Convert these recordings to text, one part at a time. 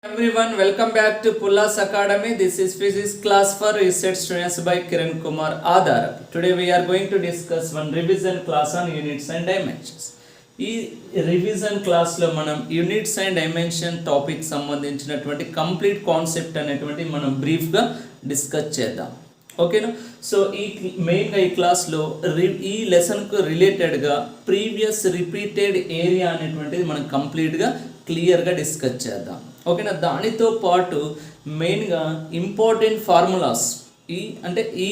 Everyone, welcome back to Pullas Academy. This is physics class for research students by Kiran Kumar Adar. Today we are going to discuss one revision class on units and dimensions. ఈ revision క్లాస్లో మనం units and dimension topic సంబంధించినటువంటి complete concept అనేటువంటి మనం బ్రీఫ్గా discuss చేద్దాం. ఓకేనా? So మెయిన్గా ఈ క్లాస్లో ఈ లెసన్కు రిలేటెడ్గా ప్రీవియస్ రిపీటెడ్ ఏరియా అనేటువంటిది మనం కంప్లీట్గా క్లియర్గా డిస్కస్ చేద్దాం. ఓకేనా? దానితో పాటు మెయిన్గా ఇంపార్టెంట్ ఫార్ములాస్ ఈ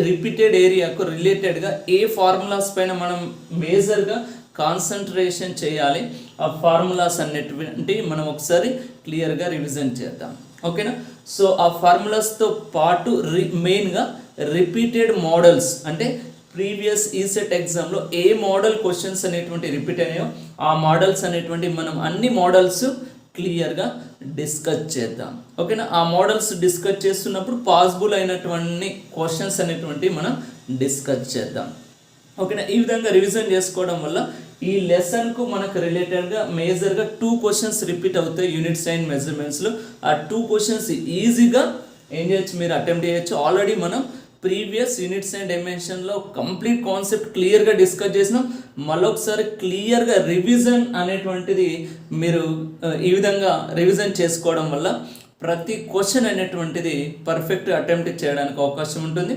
రిపీటెడ్ ఏరియాకు రిలేటెడ్గా ఏ ఫార్ములాస్ పైన మనం మేజర్గా కాన్సన్ట్రేషన్ చేయాలి, ఆ ఫార్ములాస్ అనేటువంటి మనం ఒకసారి క్లియర్గా రివిజన్ చేద్దాం. ఓకేనా? సో ఆ ఫార్ములాస్తో పాటు మెయిన్గా రిపీటెడ్ మోడల్స్ అంటే ప్రీవియస్ ఈసెట్ ఎగ్జామ్లో ఏ మోడల్ క్వశ్చన్స్ అనేటువంటి రిపీట్ అయ్యాయో ఆ మోడల్స్ అనేటువంటి మనం అన్ని మోడల్స్ క్లియర్గా డిస్కస్ చేద్దాం. ఓకేనా? ఆ మోడల్స్ డిస్కస్ చేస్తున్నప్పుడు పాసిబుల్ అయినటువంటి క్వశ్చన్స్ అనేటువంటి మనం డిస్కస్ చేద్దాం. ఓకేనా? ఈ విధంగా రివిజన్ చేసుకోవడం వల్ల ఈ లెసన్కు మనకు రిలేటెడ్గా మేజర్గా 2 క్వశ్చన్స్ రిపీట్ అవుతాయి యూనిట్స్ అండ్ మెజర్మెంట్స్లో. ఆ 2 క్వశ్చన్స్ ఈజీగా ఏం చేయొచ్చు, మీరు అటెంప్ట్ చేయొచ్చు. ఆల్రెడీ మనం ప్రీవియస్ యూనిట్స్ అండ్ డైమెన్షన్లో కంప్లీట్ కాన్సెప్ట్ క్లియర్గా డిస్కస్ చేసినాం. మళ్ళొకసారి క్లియర్గా రివిజన్ అనేటువంటిది మీరు ఈ విధంగా రివిజన్ చేసుకోవడం వల్ల ప్రతి క్వశ్చన్ అనేటువంటిది పర్ఫెక్ట్ అటెంప్ట్ చేయడానికి అవకాశం ఉంటుంది.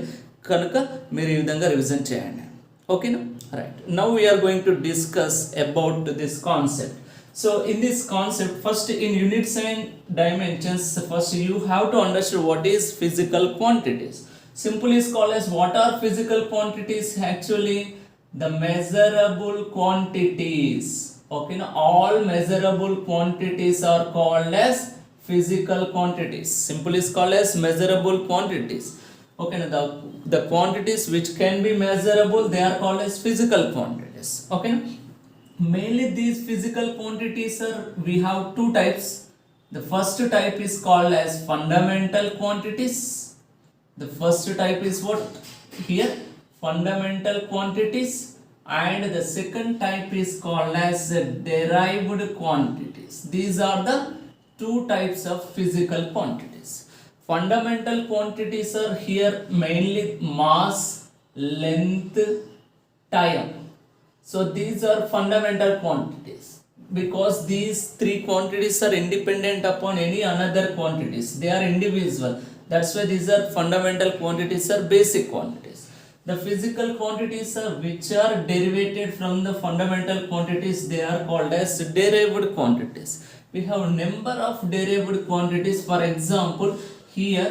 కనుక మీరు ఈ విధంగా రివిజన్ చేయండి. Okay, right. Now we are going to discuss about this concept. So in this concept, first in units and dimensions, first you have to understand what is physical quantities. Simply is called as what are physical quantities? Actually the measurable quantities. Okay, now all measurable quantities are called as physical quantities. Simply is called as measurable quantities. Okay, now the quantities which can be measurable, they are called as physical quantities. Okay, mainly these physical quantities are, we have 2 types. The first type is called as fundamental quantities. The first type is what here, fundamental quantities, and the second type is called as derived quantities. These are the 2 types of physical quantities. Fundamental quantities are here mainly mass, length, time. So these are fundamental quantities because these 3 quantities are independent upon any another quantities. They are individual. That's why these are fundamental quantities are basic quantities. The physical quantities are which are derivated from the fundamental quantities. They are called as derived quantities. We have number of derived quantities. For example, here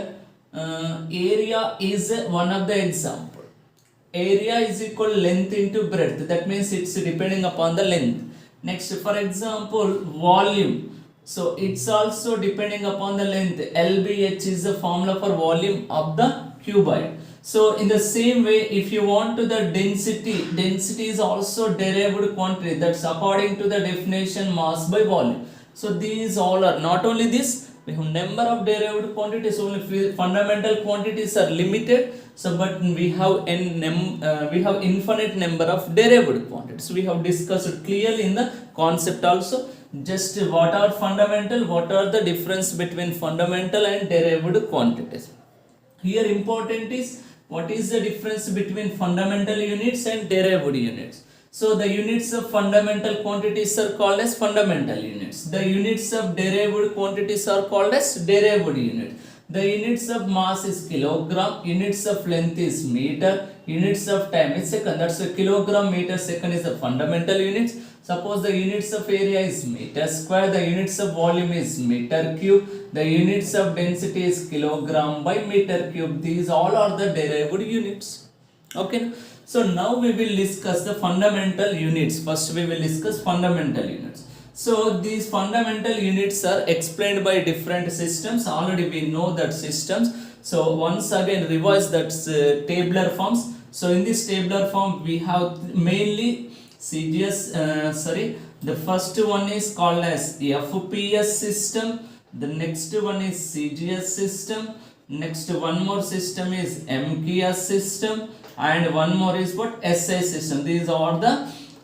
area is one of the example. Area is equal length into breadth. That means it's depending upon the length. Next, for example, volume. So it's also depending upon the length. LBH is the formula for volume of the cuboid. So in the same way, if you want to the density is also derived quantity. That's according to the definition mass by volume. So these all are not only this. We have number of derived quantities. Only fundamental quantities are limited. So, but we have infinite number of derived quantities. We have discussed clearly in the concept also. Just what are fundamental? What are the difference between fundamental and derived quantities? Here important is what is the difference between fundamental units and derived units. So the units of fundamental quantities are called as fundamental units. The units of derived quantities are called as derived units. The units of mass is kilogram, units of length is meter, units of time is second. That's a kilogram, meter, second is the fundamental units. Suppose the units of area is meter square, the units of volume is meter cube, the units of density is kilogram by meter cube. These all are the derived units. Okay. So now we will discuss the fundamental units. First we will discuss fundamental units. So these fundamental units are explained by different systems. Already we know that systems. So once again revise that tabular forms. So in this tabular form we have mainly CGS, the first one is called as FPS system. The next one is CGS system. Next one more system is MKS system. And one more is what SI system. These are the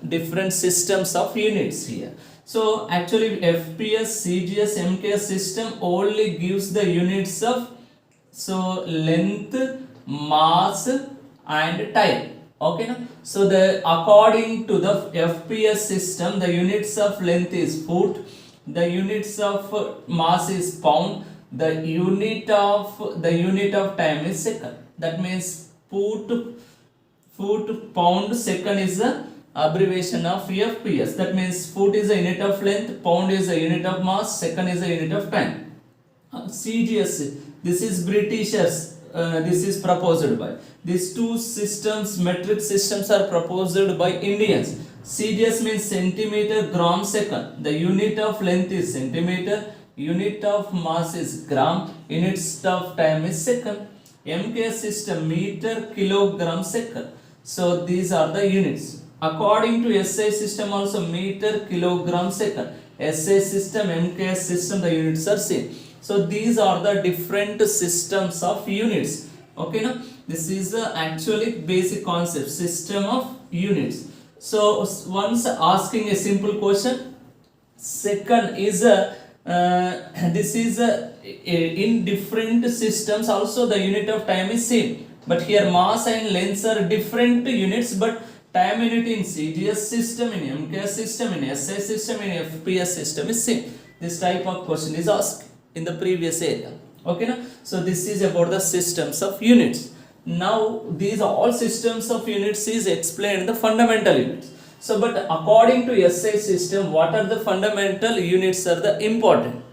different systems of units here. So actually FPS, CGS, MKS system only gives the units of so length, mass and time. Okay na? So the according to the FPS system, the units of length is foot, the units of mass is pound, the unit of time is second. That means foot, pound, second is the abbreviation of FPS. That means foot is a unit of length, pound is a unit of mass, second is a unit of time. CGS, this is Britishers, this is proposed by. These two systems, metric systems, are proposed by Indians. CGS means centimeter, gram, second. The unit of length is centimeter, unit of mass is gram, units of time is second. MKS system, meter, kilogram, second. So these are the units. According to SI system also, meter, kilogram, second. SI system, MKS system, the units are same. So these are the different systems of units. Okay now, this is actually basic concept, system of units. So once asking a simple question, second is this is in different systems also the unit of time is same, but here mass and lengths are different units, but time unit in CGS system, in MKS system, in SI system, in FPS system is same. This type of question is asked in the previous area. Okay na? So this is about the systems of units. Now these all systems of units is explained in the fundamental units. So but according to SI system, what are the fundamental units are the important?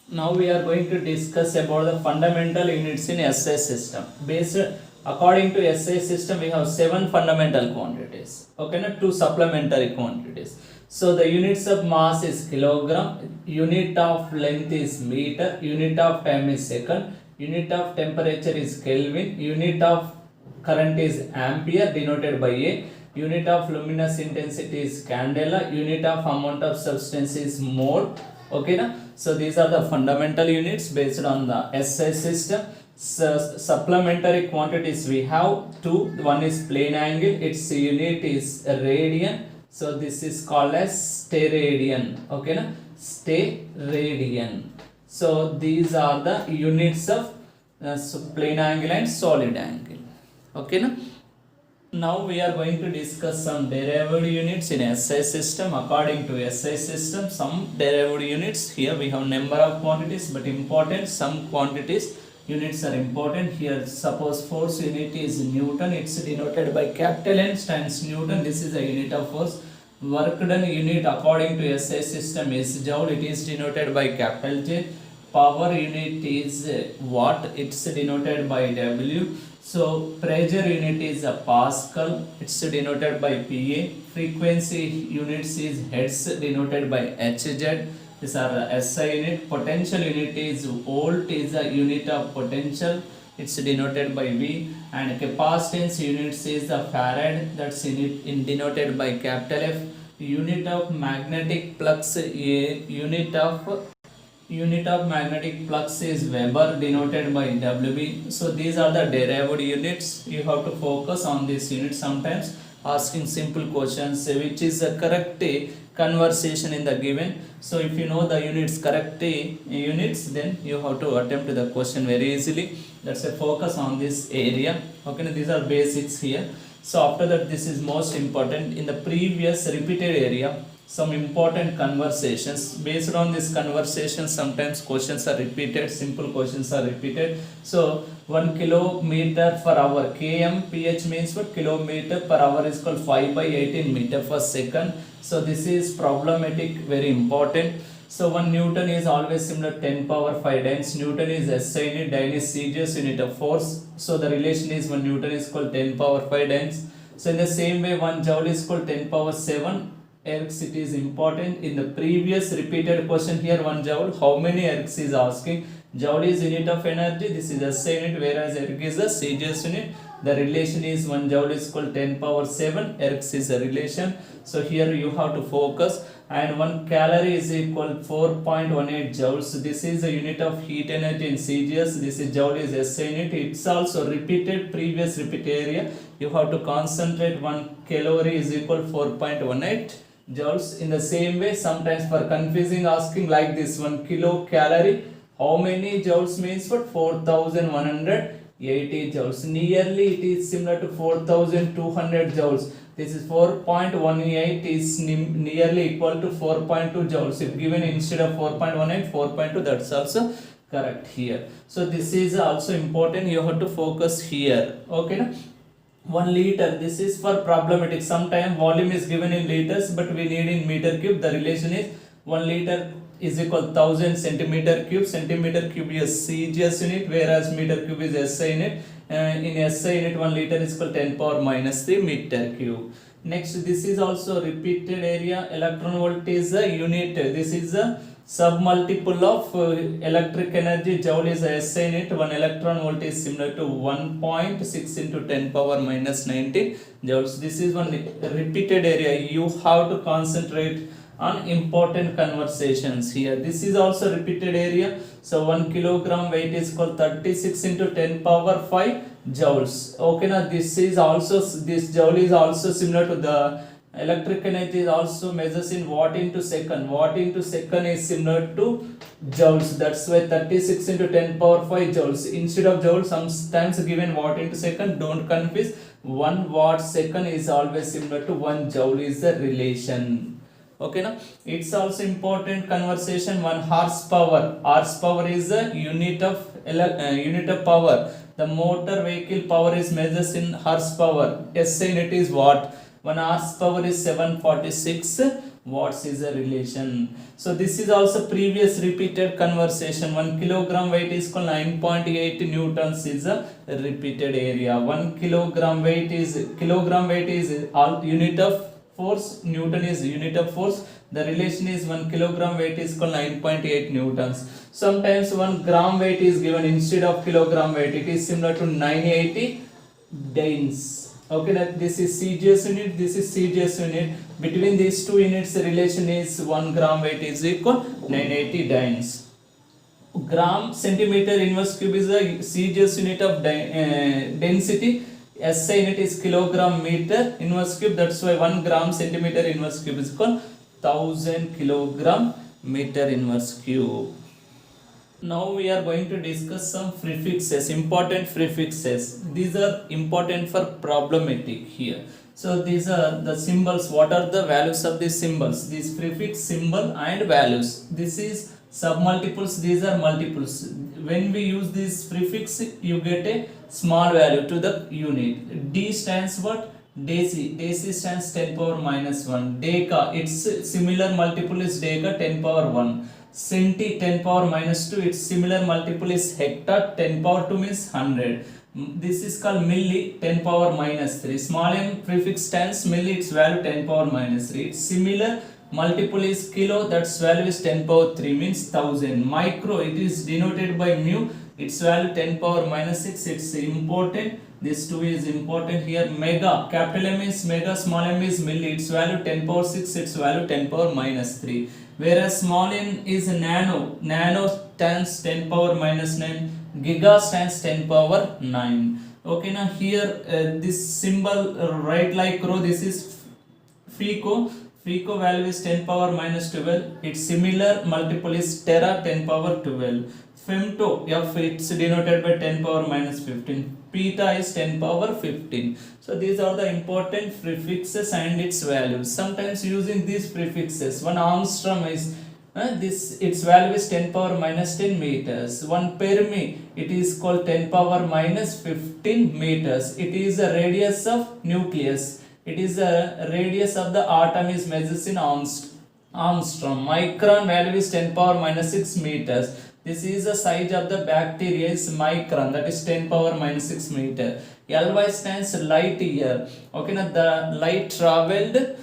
Now we are going to discuss about the fundamental units in SI system. Based according to SI system, we have 7 fundamental quantities. Okay na? 2 supplementary quantities. So the units of mass is kilogram, unit of length is meter, unit of time is second, unit of temperature is Kelvin, unit of current is ampere denoted by A, unit of luminous intensity is candela, unit of amount of substance is mole. Okay na? So these are the fundamental units based on the SI system. So supplementary quantities we have 2. One is plane angle, its unit is radian. So this is called as steradian. Okay na? Steradian. So these are the units of plane angle and solid angle. Okay na? Now we are going to discuss some derived units in SI system. According to SI system, some derived units, here we have number of quantities but important, some quantities units are important. Here suppose force unit is Newton, it's denoted by capital N times Newton, this is a unit of force. Work done unit according to SI system is joule, it is denoted by capital J. Power unit is watt, it's denoted by W. So pressure unit is a Pascal, it's denoted by PA. Frequency units is hertz, denoted by HZ. These are SI unit. Potential unit is volt, is a unit of potential, it's denoted by V. And capacitance units is the farad, that's denoted by capital F. Unit of magnetic flux, unit of magnetic flux is Weber, denoted by WB. So these are the derived units. You have to focus on this unit sometimes, asking simple questions which is a correct conversation in the given. So if you know the units, correct units, then you have to attempt the question very easily. That's a focus on this area. Okay, these are basics here. So after that, this is most important. In the previous repeated area, some important conversations. Based on this conversation, sometimes questions are repeated, simple questions are repeated. So 1 kilometer per hour, km, ph means what? Kilometer per hour is called 5 by 18 meter per second. So this is problematic, very important. So 1 Newton is always similar 10 power 5 times. Newton is SI unit, dyne is CGS unit of force. So the relation is 1 Newton is called 10 power 5 times. So in the same way, 1 joule is called 10 power 7. Ergs, it is important. In the previous repeated question here, 1 joule, how many ergs is asking. Joule is unit of energy, this is SI unit, whereas erg is a CGS unit. The relation is 1 joule is called 10 power 7, ergs is a relation. So here you have to focus. And 1 calorie is equal 4.18 joules. This is the unit of heat energy in CGS. This is joule is SI unit. It's also repeated, previous repeat area. You have to concentrate. 1 calorie is equal 4.18 joules. In the same way, sometimes for confusing asking like this one, kilocalorie, how many joules means what? 4180 joules. Nearly it is similar to 4200 joules. This is 4.18 is nearly equal to 4.2 joules. If given instead of 4.18, 4.2, that's also correct here. So this is also important, you have to focus here. Okay, na? 1 liter, this is for problematic. Sometimes volume is given in liters, but we need in meter cube. The relation is 1 liter is equal 1000 centimeter cube. Centimeter cube is CGS unit, whereas meter cube is SI unit. In SI unit, 1 liter is equal 10 power minus 3 meter cube. Next, this is also repeated area. Electron volt is a unit. This is a submultiple of electric energy. Joule is a SI unit. 1 electron volt is similar to 1.6 into 10 power minus 19 joules. This is one repeated area. You have to concentrate on important conversations here. This is also repeated area. So 1 kilogram weight is called 36 into 10 power 5 joules. Okay, now this joule is also similar to the electric energy is also measures in watt into second. Watt into second is similar to joules. That's why 36 into 10 power 5 joules. Instead of joules, sometimes given watt into second. Don't confuse. 1 watt second is always similar to 1 joule is the relation. Okay, now it's also important conversation. 1 horsepower. Horsepower is a unit of power. The motor vehicle power is measured in horsepower. SI unit is watt. 1 horsepower is 746 watts is a relation. So this is also previous repeated conversation. 1 kilogram weight is called 9.8 newtons is a repeated area. 1 kilogram weight is unit of force. Newton is unit of force. The relation is 1 kilogram weight is called 9.8 newtons. Sometimes 1 gram weight is given instead of kilogram weight. It is similar to 980 Danes. Okay, that this is CGS unit, this is CGS unit. Between these two units, the relation is 1 gram weight is equal 980 Danes. Gram centimeter inverse cube is a CGS unit of density. SI unit is kilogram meter inverse cube. That's why 1 gram centimeter inverse cube is equal 1000 kilogram meter inverse cube. Now we are going to discuss some prefixes, important prefixes. These are important for problematic here. So these are the symbols. What are the values of these symbols? These prefix, symbol and values. This is submultiples, these are multiples. When we use this prefix, you get a small value to the unit. D stands what? Deci. Deci stands 10 power minus 1. Deca, its similar multiple is deca, 10 power 1. Centi, 10 power minus 2, its similar multiple is hectare, 10 power 2 means 100. This is called milli, 10 power minus 3. Small m prefix stands milli, its value 10 power minus 3. Its similar multiple is kilo, that's value is 10 power 3 means 1000. Micro, it is denoted by mu, its value 10 power minus 6. It's important. This 2 is important here. Mega, capital M is mega, small m is milli, its value 10 power 6, its value 10 power minus 3. Whereas small n is nano, nano stands 10 power minus 9, giga stands 10 power 9. Okay, now here this symbol right like row, this is fico. Fico value is 10 power minus 12. Its similar multiple is tera, 10 power 12. Femto, F, it's denoted by 10 power minus 15. Peta is 10 power 15. So these are the important prefixes and its values. Sometimes using these prefixes, 1 angstrom is its value is 10 power minus 10 meters. 1 permi, it is called 10 power minus 15 meters. It is the radius of nucleus. It is the radius of the atom is measured in angstrom. Micron value is 10 power minus 6 meters. This is the size of the bacteria is micron, that is 10 power minus 6 meter. Ly stands light year. Okay, now the light traveled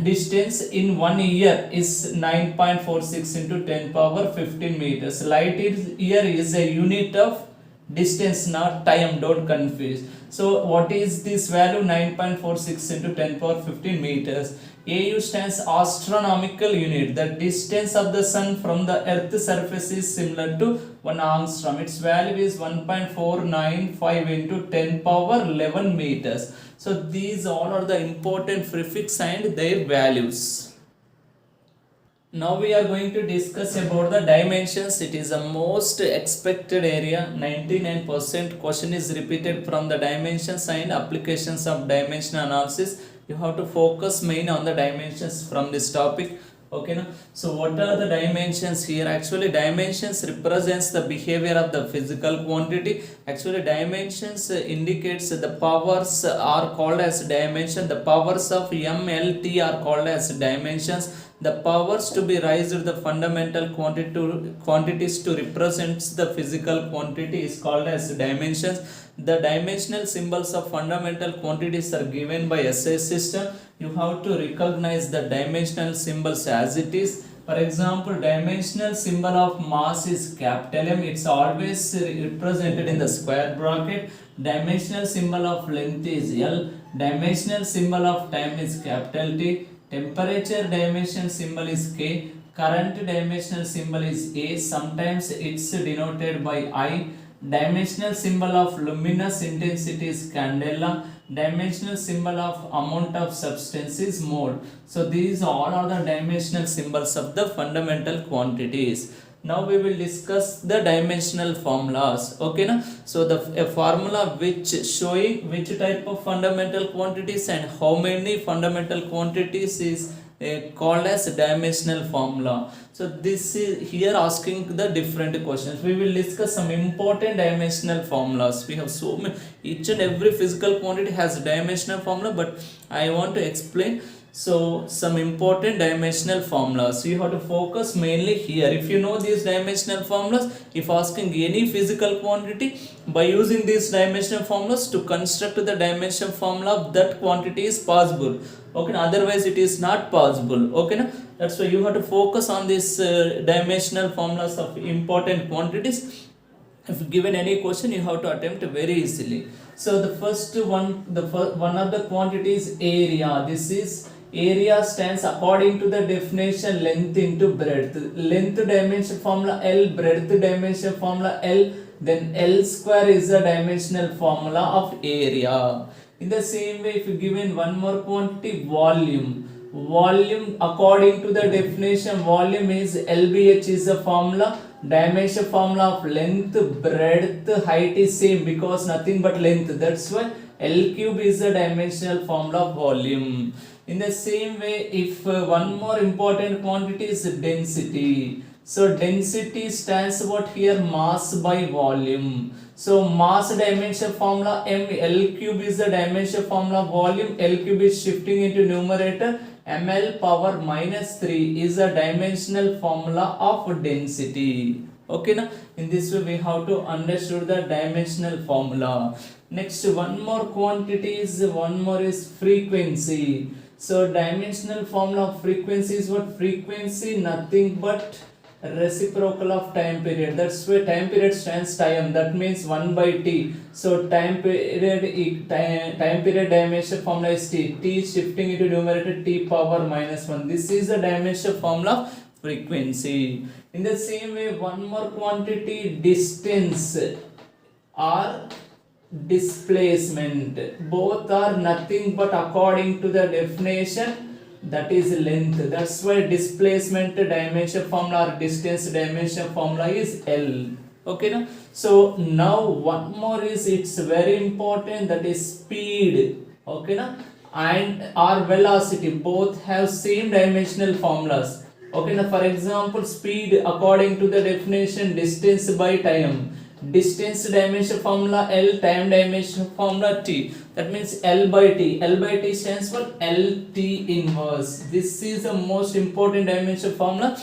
distance in 1 year is 9.46 into 10 power 15 meters. Light year is a unit of distance, not time, don't confuse. So what is this value? 9.46 into 10 power 15 meters. AU stands astronomical unit. The distance of the sun from the earth surface is similar to 1 angstrom. Its value is 1.495 into 10 power 11 meters. So these all are the important prefix and their values. Now we are going to discuss about the dimensions. It is the most expected area. 99% question is repeated from the dimensions and applications of dimension analysis. You have to focus main on the dimensions from this topic. Okay, no? So what are the dimensions here? Actually dimensions represents the behavior of the physical quantity. Actually dimensions indicates the powers are called as dimension. The powers of M, L, T are called as dimensions. The powers to be raised the fundamental quantities to represent the physical quantity is called as dimensions. The dimensional symbols of fundamental quantities are given by SI system. You have to recognize the dimensional symbols as it is. For example, dimensional symbol of mass is capital M. It's always represented in the square bracket. Dimensional symbol of length is L. Dimensional symbol of time is capital T. Temperature dimension symbol is K. Current dimensional symbol is A. Sometimes it's denoted by I. Dimensional symbol of luminous intensity is candela. Dimensional symbol of amount of substance is mole. So these all are the dimensional symbols of the fundamental quantities. Now we will discuss the dimensional formulas. Okay, na? So a formula which showing which type of fundamental quantities and how many fundamental quantities is called as dimensional formula. So this is here asking the different questions. We will discuss some important dimensional formulas. We have so many, each and every physical quantity has a dimensional formula, but I want to explain. So some important dimensional formulas. You have to focus mainly here. If you know these dimensional formulas, if asking any physical quantity, by using these dimensional formulas to construct the dimension formula of that quantity is possible. Okay, otherwise it is not possible. Okay, na? That's why you have to focus on these dimensional formulas of important quantities. If given any question, you have to attempt very easily. So the first one, one of the quantities area. This is area stands according to the definition length into breadth. Length dimension formula L, breadth dimension formula L. Then L square is the dimensional formula of area. In the same way, if you given one more quantity volume. Volume according to the definition, volume is LBH is the formula. Dimension formula of length, breadth, height is same because nothing but length. That's why L cube is the dimensional formula of volume. In the same way, if one more important quantity is density. So density stands what here? Mass by volume. So mass dimension formula M, L cube is the dimension formula of volume. L cube is shifting into numerator. ml power minus 3 is a dimensional formula of density. Okay, na? In this way we have to understand the dimensional formula. Next, one more quantity is frequency. So dimensional formula of frequency is what? Frequency nothing but reciprocal of time period. That's why time period stands time. That means 1 by t. So time period dimension formula is t. T is shifting into numerator, t power minus 1. This is the dimension formula of frequency. In the same way, one more quantity distance or displacement. Both are nothing but according to the definition, that is length. That's why displacement dimension formula or distance dimension formula is L. Okay, na? So now one more is, it's very important, that is speed. Okay, na? And or velocity, both have same dimensional formulas. Okay, now for example, speed according to the definition distance by time. Distance dimension formula L, time dimension formula T. That means L by T. L by T stands for LT inverse. This is the most important dimension formula.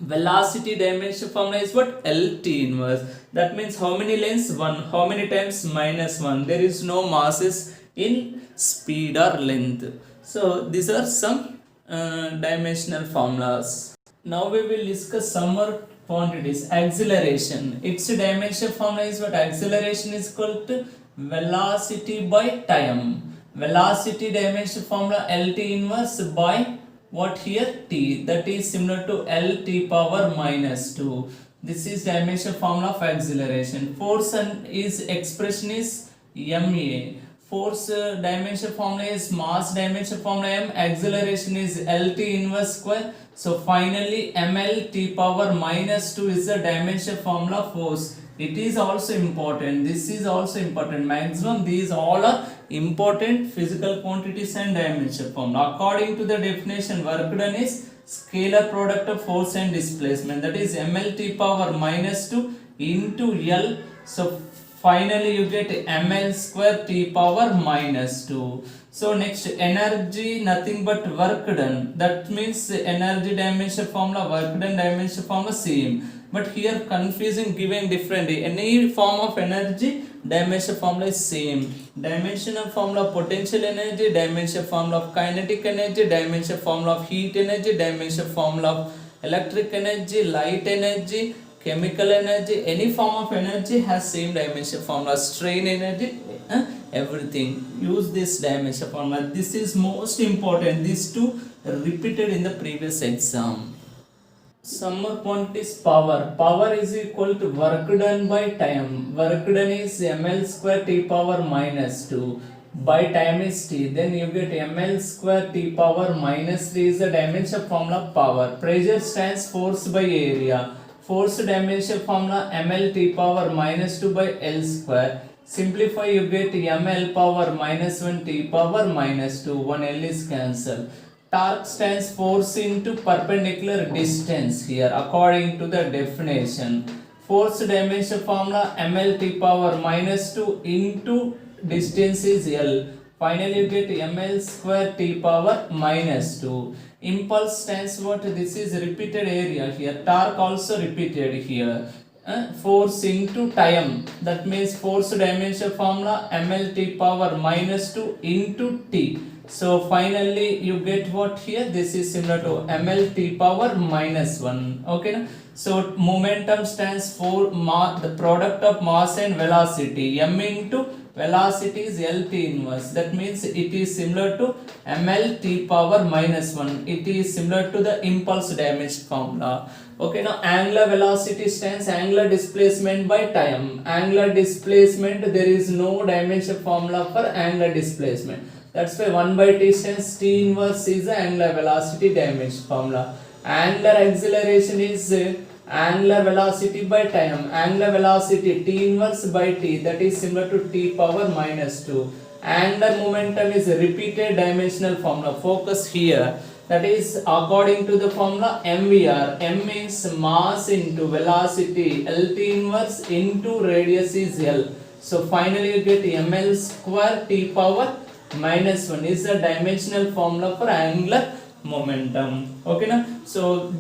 Velocity dimension formula is what? LT inverse. That means how many lengths? 1. How many times? Minus 1. There is no masses in speed or length. So these are some dimensional formulas. Now we will discuss some more quantities. Acceleration. Its dimension formula is what? Acceleration is equal to velocity by time. velocity dimension formula LT inverse by what here t, that is similar to LT power minus 2. This is dimension formula of acceleration. Force is expression is ma. Force dimension formula is mass dimension formula m. Acceleration is LT inverse square. So finally ml t power minus 2 is the dimension formula of force. It is also important. This is also important. Maximum these all are important physical quantities and dimension formula. According to the definition, work done is scalar product of force and displacement, that is mlt power minus 2 into L. So finally you get ml square t power minus 2. So next, energy nothing but work done. That means energy dimension formula, work done dimension formula same. But here confusing, given differently. Any form of energy dimension formula is same. Dimensional formula of potential energy, dimension formula of kinetic energy, dimension formula of heat energy, dimension formula of electric energy, light energy, chemical energy. Any form of energy has same dimension formula. Strain energy, everything. Use this dimension formula. This is most important. These two repeated in the previous exam. Some more quantities. Power. Power is equal to work done by time. Work done is ml square t power minus 2 by time is t. Then you get ml square t power minus 3 is the dimension formula of power. Pressure stands force by area. Force dimension formula ml t power minus 2 by L square. Simplify, you get ml power minus 1 t power minus 2. 1 L is cancelled. Torque stands force into perpendicular distance here according to the definition. Force dimension formula ml t power minus 2 into distance is L. Finally you get ml square t power minus 2. Impulse stands what? This is repeated area here. Torque also repeated here. Force into time. That means force dimension formula ml t power minus 2 into t. So finally you get what here? This is similar to ml t power minus 1. Okay. So momentum stands for the product of mass and velocity. M into velocity is LT inverse. That means it is similar to ml t power minus 1. It is similar to the impulse dimension formula. Okay, now angular velocity stands angular displacement by time. Angular displacement, there is no dimension formula for angular displacement. That's why 1 by t stands t inverse is the angular velocity dimension formula. Angular acceleration is angular velocity by time. Angular velocity t inverse by t, that is similar to t power minus 2. Angular momentum is a repeated dimensional formula. Focus here. That is according to the formula MVR. M means mass into velocity. LT inverse into radius is L. So finally you get ml square t power minus 1 is the dimensional formula for angular momentum. Okay now, so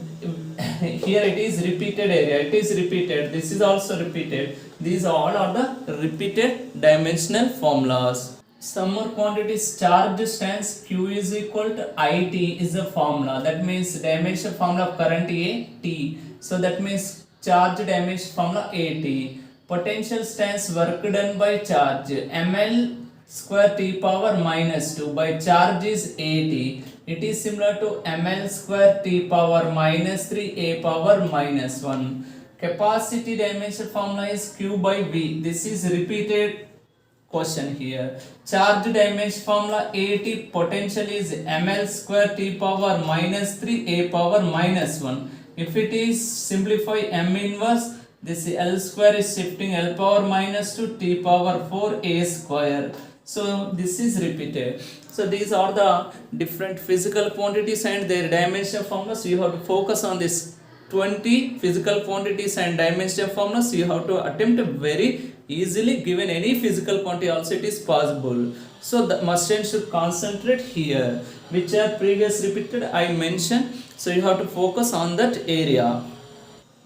here it is repeated area, it is repeated, this is also repeated. These all are the repeated dimensional formulas. Some more quantities. Charge stands Q is equal to IT is the formula. That means dimension formula of current A T. So that means charge dimension formula AT. Potential stands work done by charge ml square t power minus 2 by charge is AT. It is similar to ml square t power minus 3 a power minus 1. Capacity dimension formula is Q by V. This is repeated question here. Charge dimension formula AT. Potential is ml square t power minus 3 a power minus 1. If it is simplify m inverse, this L square is shifting L power minus 2 t power 4 a square. So this is repeated. So these are the different physical quantities and their dimension formulas. You have to focus on this 20 physical quantities and dimension formulas. You have to attempt very easily. Given any physical quantity also it is possible. So the student should concentrate here, which are previous repeated I mentioned. So you have to focus on that area.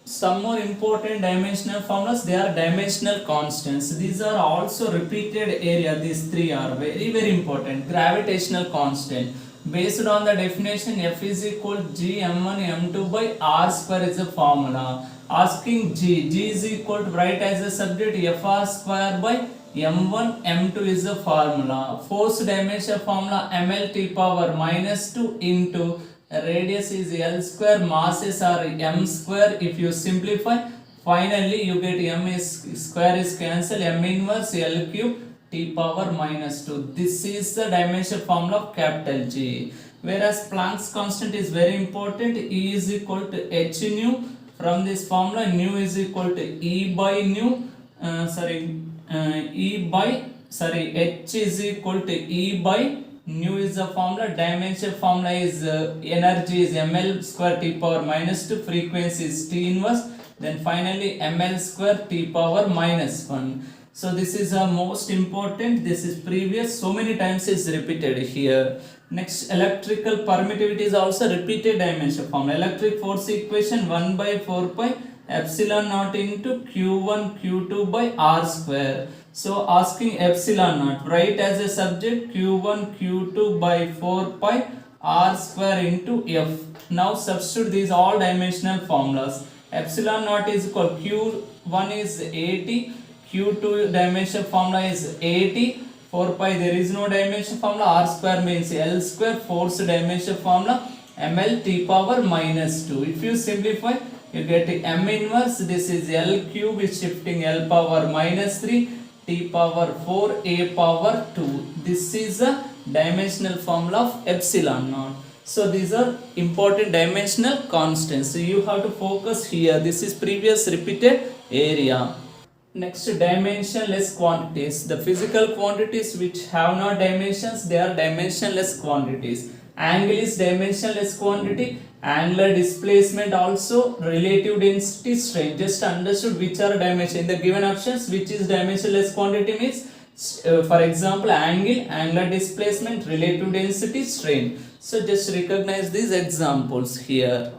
Some more important dimensional formulas, they are dimensional constants. These are also repeated area. These three are very important. Gravitational constant. Based on the definition, F is equal to G m1 m2 by R square is a formula. Asking G is equal to, write as a subject F R square by m1 m2 is the formula. Force dimension formula ml t power minus 2 into radius is l square, masses are m square. If you simplify, finally you get m is square is cancelled, m inverse l cube t power minus 2. This is the dimension formula of capital G. Whereas Planck's constant is very important. E is equal to h nu. From this formula, nu is equal to E by nu. H is equal to E by nu is the formula. Dimension formula is energy is ml square t power minus 2. Frequency is t inverse. Then finally ml square t power minus 1. So this is most important. This is previous. So many times is repeated here. Next, electrical permittivity is also repeated dimension formula. Electric force equation 1 by 4 pi epsilon naught into q1 q2 by r square. So asking epsilon naught, write as a subject q1 q2 by 4 pi r square into f. Now substitute these all dimensional formulas. Epsilon naught is equal q1 is 80, q2 dimension formula is 80, 4 pi there is no dimension formula, r square means l square, force dimension formula ml t power minus 2. If you simplify, you get m inverse, this is l cube is shifting l power minus 3, t power 4, a power 2. This is the dimensional formula of epsilon naught. So these are important dimensional constants. So you have to focus here. This is previous repeated area. Next, dimensionless quantities. The physical quantities which have no dimensions, they are dimensionless quantities. Angle is dimensionless quantity. Angular displacement also, relative density, strain. Just understood which are dimension. In the given options, which is dimensionless quantity means, for example, angle, angular displacement, relative density, strain. So just recognize these examples here.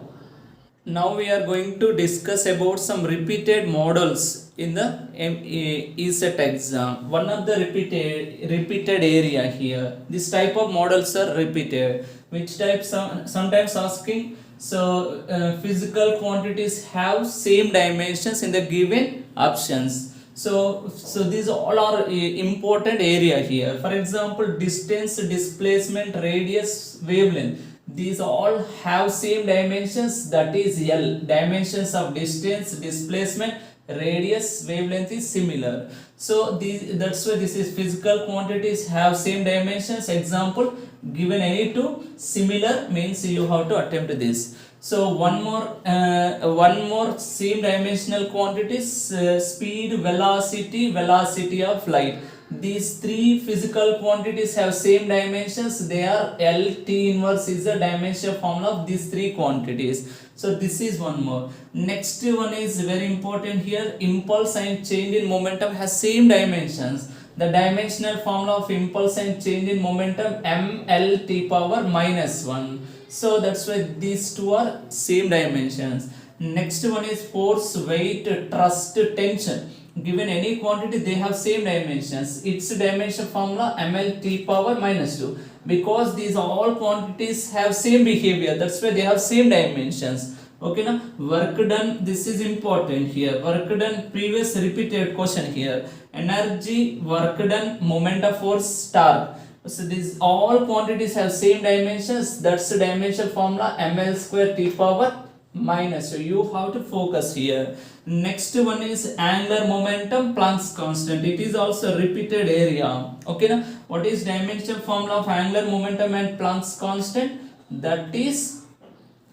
Now we are going to discuss about some repeated models in the ESET exam. One of the repeated area here. This type of models are repeated. Which type? Sometimes asking. So physical quantities have same dimensions in the given options. So these all are important area here. For example, distance, displacement, radius, wavelength. These all have same dimensions, that is L. Dimensions of distance, displacement, radius, wavelength is similar. So that's why this is physical quantities have same dimensions. Example, given any two similar means you have to attempt this. So one more same dimensional quantities, speed, velocity of light. These three physical quantities have same dimensions. They are L, T inverse is the dimension formula of these three quantities. So this is one more. Next one is very important here. Impulse and change in momentum has same dimensions. The dimensional formula of impulse and change in momentum ml t power minus 1. So that's why these two are same dimensions. Next one is force, weight, thrust, tension. Given any quantity, they have same dimensions. Its dimension formula ml t power minus 2. Because these all quantities have same behavior, that's why they have same dimensions. Okay, now work done, this is important here. Work done, previous repeated question here. Energy, work done, moment of force, torque. So these all quantities have same dimensions. That's the dimension formula ml square t power minus. So you have to focus here. Next one is angular momentum, Planck's constant. It is also repeated area. Okay, now what is dimension formula of angular momentum and Planck's constant? That is,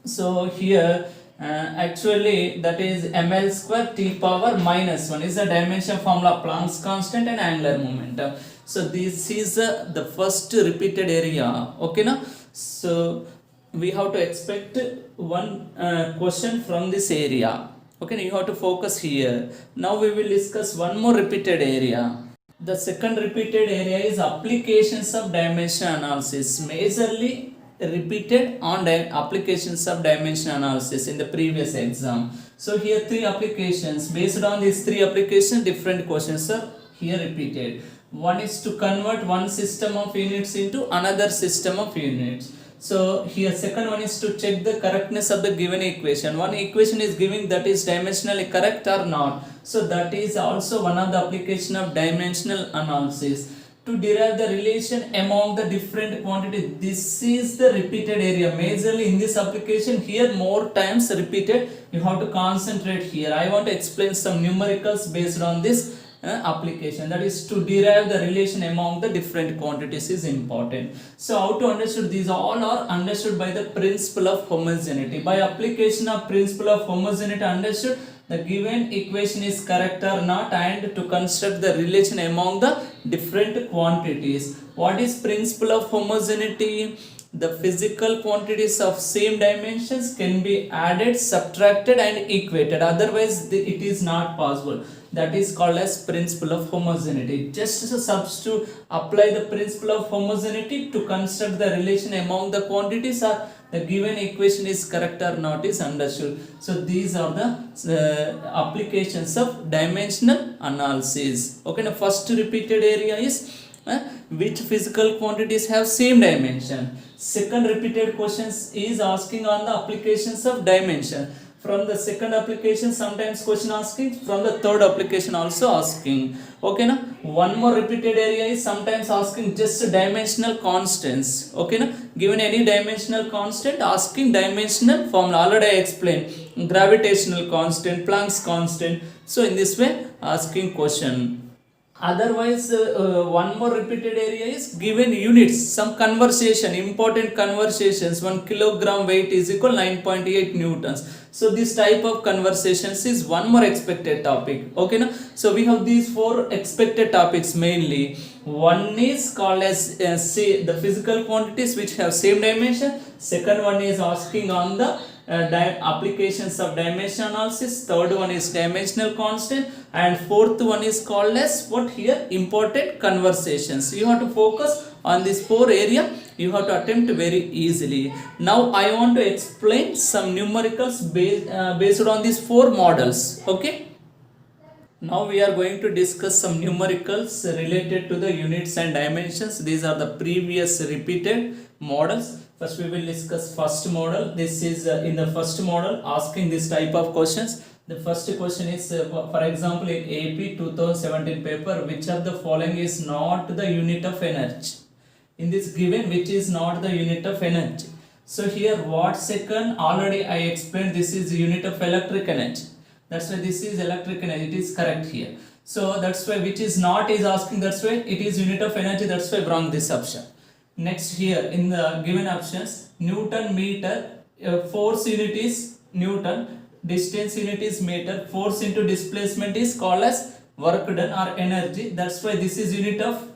so here actually that is ml square t power minus 1 is the dimension formula of Planck's constant and angular momentum. So this is the first repeated area. Okay, now so we have to expect one question from this area. Okay, you have to focus here. Now we will discuss one more repeated area. The second repeated area is applications of dimension analysis. Majorly repeated on applications of dimension analysis in the previous exam. So here three applications. Based on these three applications, different questions are here repeated. One is to convert one system of units into another system of units. So here second one is to check the correctness of the given equation. One equation is giving that is dimensionally correct or not. So that is also one of the application of dimensional analysis. To derive the relation among the different quantities, this is the repeated area. Majorly in this application, here more times repeated, you have to concentrate here. I want to explain some numericals based on this application, that is to derive the relation among the different quantities is important. So how to understand these all are understood by the principle of homogeneity. By application of principle of homogeneity understood, the given equation is correct or not, and to construct the relation among the different quantities. What is principle of homogeneity? The physical quantities of same dimensions can be added, subtracted and equated, otherwise it is not possible. That is called as principle of homogeneity. Just to substitute, apply the principle of homogeneity to construct the relation among the quantities, or the given equation is correct or not is understood. So these are the applications of dimensional analysis. Okay, now first repeated area is which physical quantities have same dimension. Second repeated questions is asking on the applications of dimension. From the second application sometimes question asking, from the third application also asking. Okay na, one more repeated area is sometimes asking just dimensional constants. Okay na, given any dimensional constant asking dimensional formula. Already I explained gravitational constant, Planck's constant. So in this way asking question. Otherwise one more repeated area is given units, some conversation, important conversations. 1 kilogram weight is equal 9.8 newtons. So this type of conversations is one more expected topic. Okay now, so we have these four expected topics mainly. One is called as say the physical quantities which have same dimension. Second one is asking on the applications of dimension analysis. Third one is dimensional constant, and fourth one is called as what here, important conversations. You have to focus on this four area, you have to attempt very easily. Now I want to explain some numericals based on these four models. Okay, now we are going to discuss some numericals related to the units and dimensions. These are the previous repeated models. First we will discuss first model. This is in the first model asking this type of questions. The first question is for example in AP 2017 paper, which of the following is not the unit of energy? In this given, which is not the unit of energy? So here watt second, already I explained, this is the unit of electric energy. That's why this is electric energy, it is correct here. So that's why which is not is asking, that's why it is unit of energy, that's why wrong this option. Next here in the given options, Newton meter, force unit is Newton, distance unit is meter, force into displacement is called as work done or energy. That's why this is unit of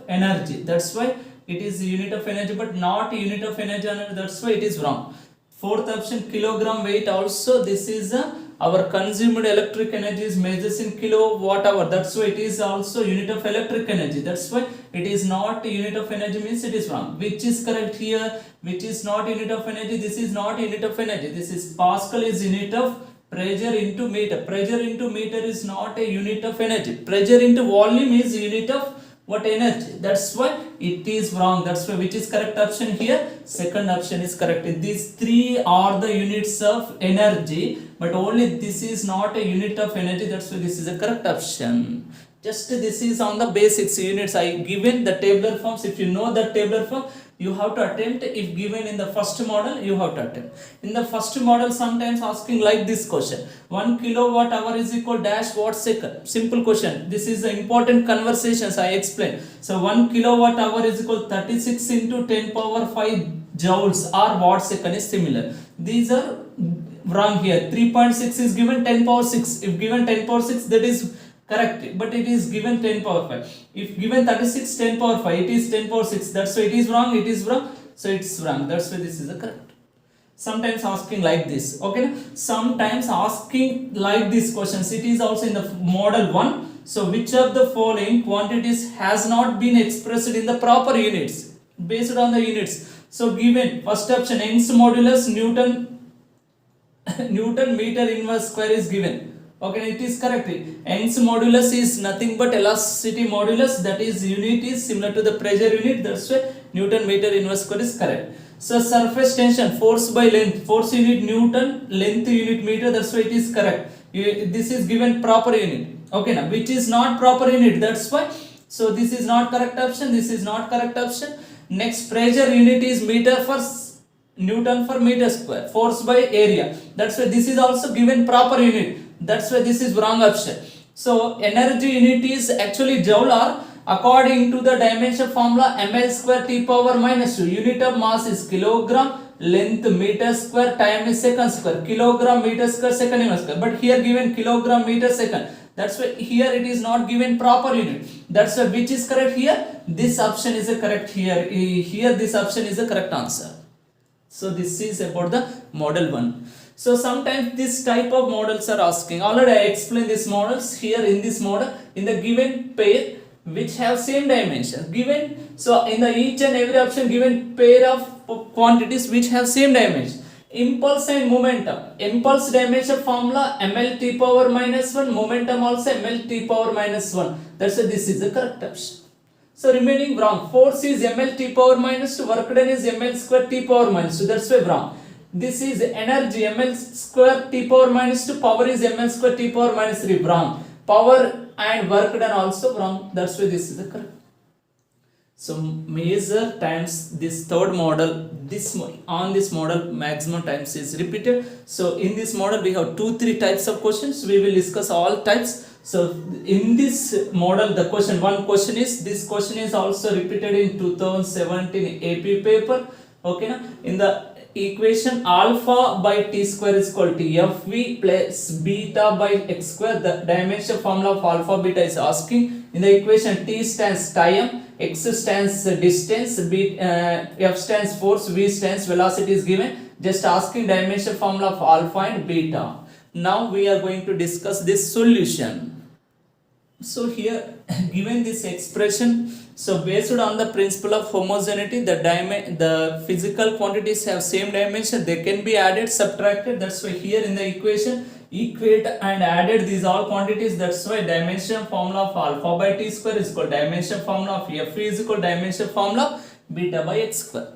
energy. That's why it is unit of energy, but not unit of energy. That's why it is wrong. Fourth option, kilogram weight, also this is our consumed electric energy is measures in kilowatt hour. That's why it is also unit of electric energy. That's why it is not unit of energy, means it is wrong. Which is correct here? Which is not unit of energy? This is not unit of energy. This is Pascal is unit of pressure into meter. Pressure into meter is not a unit of energy. Pressure into volume is unit of what, energy? That's why it is wrong. That's why which is correct option here? Second option is correct. These three are the units of energy, but only this is not a unit of energy. That's why this is a correct option. Just this is on the basics units. I given the tabular forms. If you know the tabular form, you have to attempt. If given in the first model, you have to attempt. In the first model, sometimes asking like this question: 1 kilowatt hour is equal dash watt second. Simple question. This is the important conversations I explained. So 1 kilowatt hour is equal 36 into 10 power 5 joules or watt second is similar. These are wrong here. 3.6 is given 10 power 6. If given 10 power 6, that is correct, but it is given 10 power 5. If given 36 10 power 5, it is 10 power 6. That's why it is wrong. It is wrong. So it's wrong. That's why this is the correct. Sometimes asking like this. Okay. Sometimes asking like this questions. It is also in the model 1. So which of the following quantities has not been expressed in the proper units? Based on the units. So given first option, Young's modulus Newton meter inverse square is given. Okay, it is correct. Young's modulus is nothing but elasticity modulus, that is unit is similar to the pressure unit. That's why Newton meter inverse square is correct. So surface tension, force by length, force unit Newton, length unit meter, that's why it is correct. This is given proper unit. Okay, now which is not proper unit, that's why. So this is not correct option, this is not correct option. Next, pressure unit is meter for Newton for meter square, force by area, that's why this is also given proper unit, that's why this is wrong option. So energy unit is actually joule, or according to the dimension formula ml square t power minus 2, unit of mass is kilogram, length meter square, time is second square, kilogram meter square second unit square, but here given kilogram meter second, that's why here it is not given proper unit, that's why which is correct here, this option is a correct here, here this option is the correct answer. So this is about the model 1. So sometimes this type of models are asking, already I explained these models here in this model, in the given pair which have same dimensions given, so in the each and every option given pair of quantities which have same dimension. Impulse and momentum, impulse dimension formula ml t power minus 1, momentum also ml t power minus 1, that's why this is the correct option. So remaining wrong, force is ml t power minus 2, work done is ml square t power minus 2, that's why wrong. This is energy ml square t power minus 2, power is ml square t power minus 3, wrong. Power and work done also wrong, that's why this is the correct. So measure times this third model, this on this model maximum times is repeated. So in this model we have 2-3 types of questions, we will discuss all types. So in this model, the question, one question is, this question is also repeated in 2017 AP paper. Okay, now in the equation alpha by t square is equal to fv plus beta by x square, the dimension formula of alpha beta is asking. In the equation t stands time, x stands distance, f stands force, v stands velocity is given, just asking dimension formula of alpha and beta. Now we are going to discuss this solution. So here given this expression, so based on the principle of homogeneity, the physical quantities have same dimension, they can be added, subtracted, that's why here in the equation equate and added these all quantities, that's why dimension formula of alpha by t square is equal dimension formula of f is equal dimension formula of beta by x square,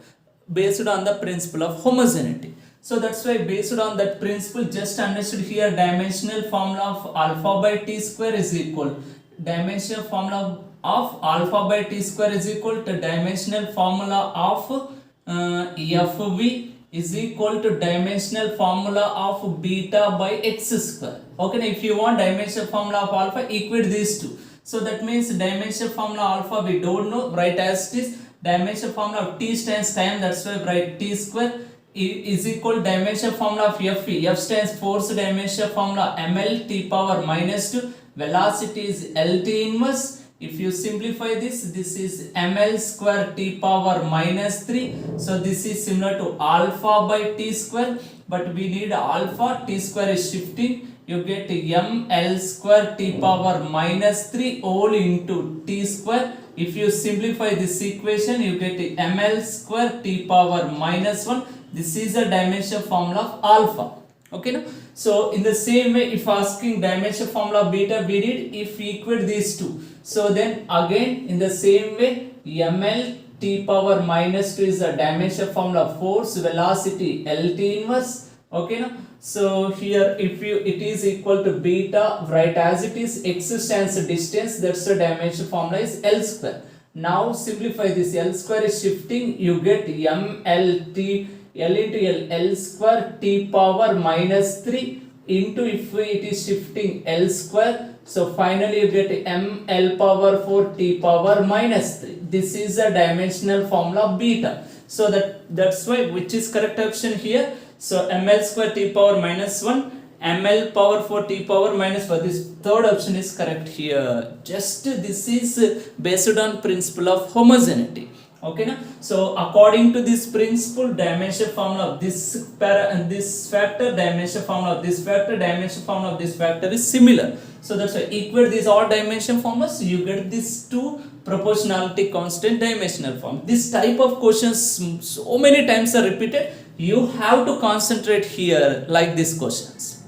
based on the principle of homogeneity. So that's why based on that principle, just understood here dimensional formula of alpha by t square is equal, dimensional formula of alpha by t square is equal to dimensional formula of fv is equal to dimensional formula of beta by x square. Okay, now if you want dimensional formula of alpha, equate these two. So that means dimensional formula alpha we don't know, write as it is, dimensional formula of t stands time, that's why write t square is equal dimension formula of f stands force, dimension formula ml t power minus 2, velocity is lt inverse. If you simplify this, this is ml square t power minus 3, so this is similar to alpha by t square, but we need alpha, t square is shifting, you get ml square t power minus 3 all into t square. If you simplify this equation, you get ml square t power minus 1. This is the dimension formula of alpha. Okay, no? So in the same way, if asking dimension formula of beta, we did if we equate these two. So then again in the same way, ml t power minus 2 is the dimension formula of force, velocity lt inverse. Okay, no? So here if you it is equal to beta, write as it is, x stands distance, that's the dimension formula is L square. Now simplify this, L square is shifting, you get mlt L into L square t power minus 3 into, if it is shifting L square, so finally you get ml power 4 t power minus 3. This is the dimensional formula of beta. So that's why which is correct option here. So ml square t power minus 1, ml power 4 t power minus 4. This third option is correct here. Just this is based on principle of homogeneity. Okay, na? So according to this principle, dimension formula of this factor, dimension formula of this factor, dimension formula of this factor is similar. So that's why equate these all dimension formulas, you get these two proportionality constant dimensional form. This type of questions so many times are repeated. You have to concentrate here like these questions.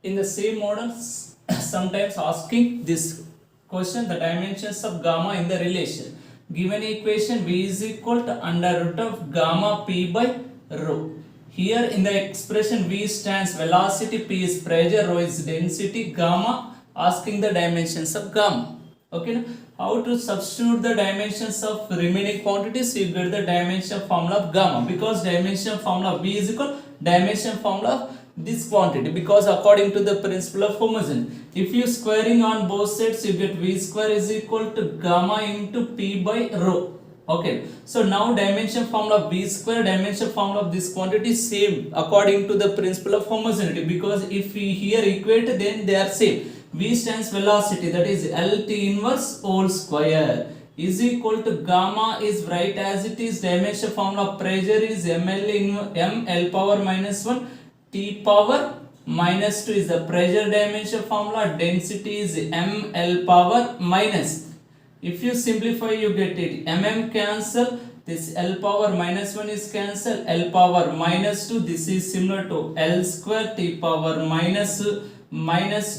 In the same models, sometimes asking this question, the dimensions of gamma in the relation. given equation v is equal to under root of gamma p by rho. Here in the expression v stands velocity, p is pressure, rho is density, gamma asking the dimensions of gamma. Okay, now how to substitute the dimensions of remaining quantities? You get the dimension formula of gamma, because dimension formula of v is equal dimension formula of this quantity, because according to the principle of homogeneity, if you squaring on both sides, you get v square is equal to gamma into p by rho. Okay, so now dimension formula of v square, dimension formula of this quantity same according to the principle of homogeneity, because if we here equate, then they are same. V stands velocity, that is LT inverse whole square is equal to gamma is right as it is, dimension formula of pressure is ml power minus 1, T power minus 2 is the pressure dimension formula, density is ml power minus. If you simplify, you get it mm cancel, this L power minus 1 is cancel, L power minus 2, this is similar to L square, T power minus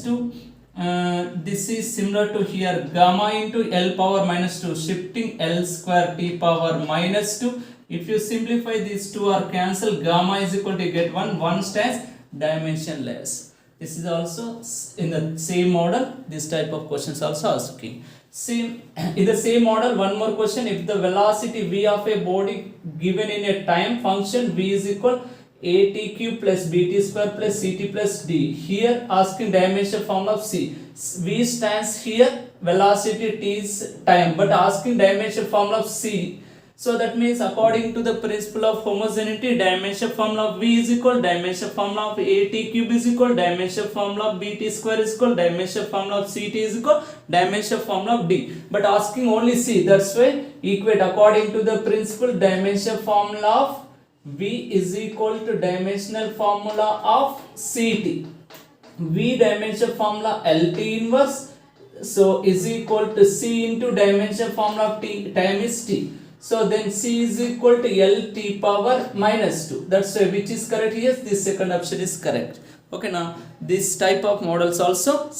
2, this is similar to here gamma into L power minus 2, shifting L square T power minus 2. If you simplify, these two are cancelled, gamma is equal to get 1 stands dimensionless. This is also in the same model, this type of questions also asking. Same in the same model, one more question. If the velocity v of a body given in a time function v is equal at cube plus bt square plus ct plus d, here asking dimension formula of c. V stands here velocity, t is time, but asking dimension formula of c. So that means according to the principle of homogeneity, dimension formula of v is equal dimension formula of at cube is equal dimension formula of bt square is equal dimension formula of ct is equal dimension formula of d, but asking only c. That's why equate according to the principle, dimension formula of v is equal to dimensional formula of ct. V dimension formula LT inverse, so is equal to c into dimension formula of t, time is t. So then c is equal to L t power minus 2. That's why which is correct here? This second option is correct. Okay, now this type of models also.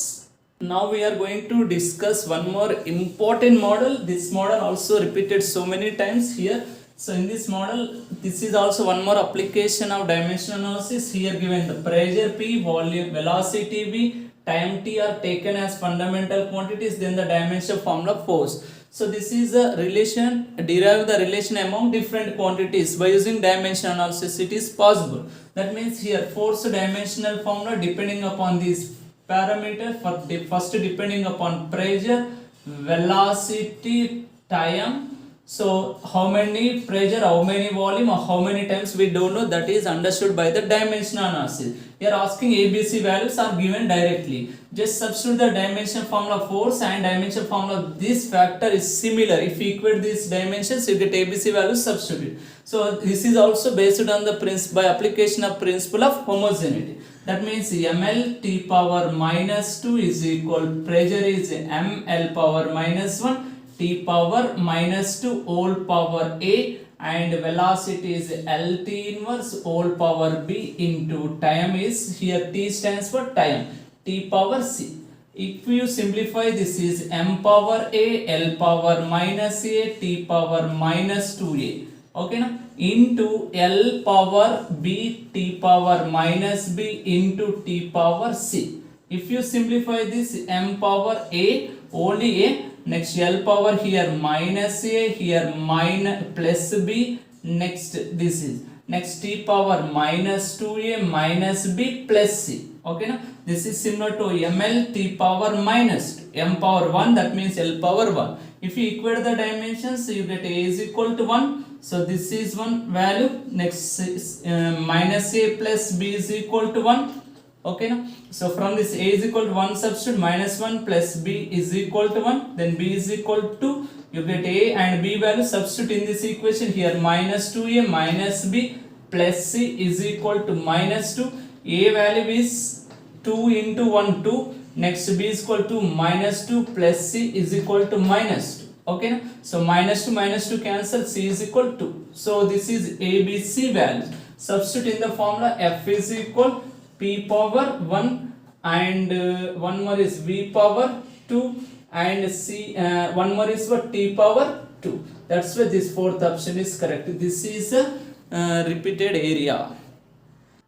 Now we are going to discuss one more important model. This model also repeated so many times here. So in this model, this is also one more application of dimensional analysis. Here given the pressure P, volume, velocity V, time T are taken as fundamental quantities, then the dimension formula force. So this is a relation, derive the relation among different quantities by using dimensional analysis. It is possible. That means here force dimensional formula depending upon these parameters. First depending upon pressure, velocity, time. So how many pressure, how many volume, or how many times we don't know, that is understood by the dimensional analysis. Here asking ABC values are given directly. Just substitute the dimension formula force and dimension formula of this factor is similar. If you equate these dimensions, you get ABC values, substitute. So this is also based on the principle, by application of principle of homogeneity. That means ml t power minus 2 is equal, pressure is ml power minus 1, t power minus 2 whole power a, and velocity is LT inverse whole power b into time is, here t stands for time, t power c. If you simplify, this is m power a, L power minus a, t power minus 2a. Okay, now into L power b, t power minus b into t power c. If you simplify this, m power a, only a, next L power here minus a, here minus plus b, next this is, next t power minus 2a minus b plus c. Okay, now this is similar to ml t power minus 2, m power 1, that means L power 1. If you equate the dimensions, you get a is equal to 1. So this is one value, next is minus a plus b is equal to 1. Okay, now so from this a is equal to 1, substitute minus 1 plus b is equal to 1, then b is equal to 2, you get a and b value, substitute in this equation. Here minus 2a minus b plus c is equal to minus 2, a value is 2 into 1 2, next b is equal to minus 2 plus c is equal to minus 2. Okay, so minus 2 cancel, c is equal to 2. So this is ABC value. Substitute in the formula, f is equal p power 1 and one more is v power 2 and c, one more is what, t power 2. That's why this fourth option is correct. This is a repeated area.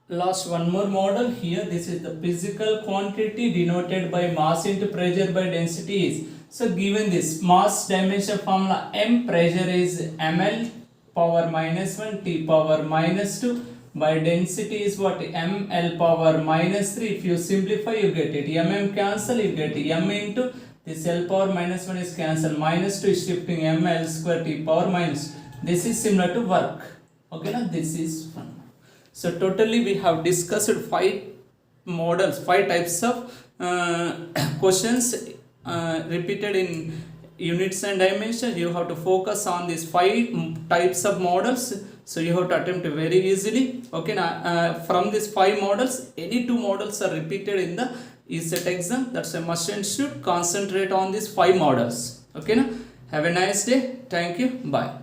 Last one more model here. This is the physical quantity denoted by mass into pressure by density is. So given this mass dimension formula, m pressure is ml power minus 1 t power minus 2 by density is what, ml power minus 3. If you simplify, you get it mm cancel, you get m into this l power minus 1 is cancel, minus 2 is shifting ml square t power minus. This is similar to work. Okay, now this is fun. So totally we have discussed 5 models, 5 types of questions repeated in units and dimensions. You have to focus on these 5 types of models, so you have to attempt very easily. Okay, now from these 5 models, any 2 models are repeated in the ECET exam. That's a must and should concentrate on these 5 models. Okay, now have a nice day. Thank you. Bye.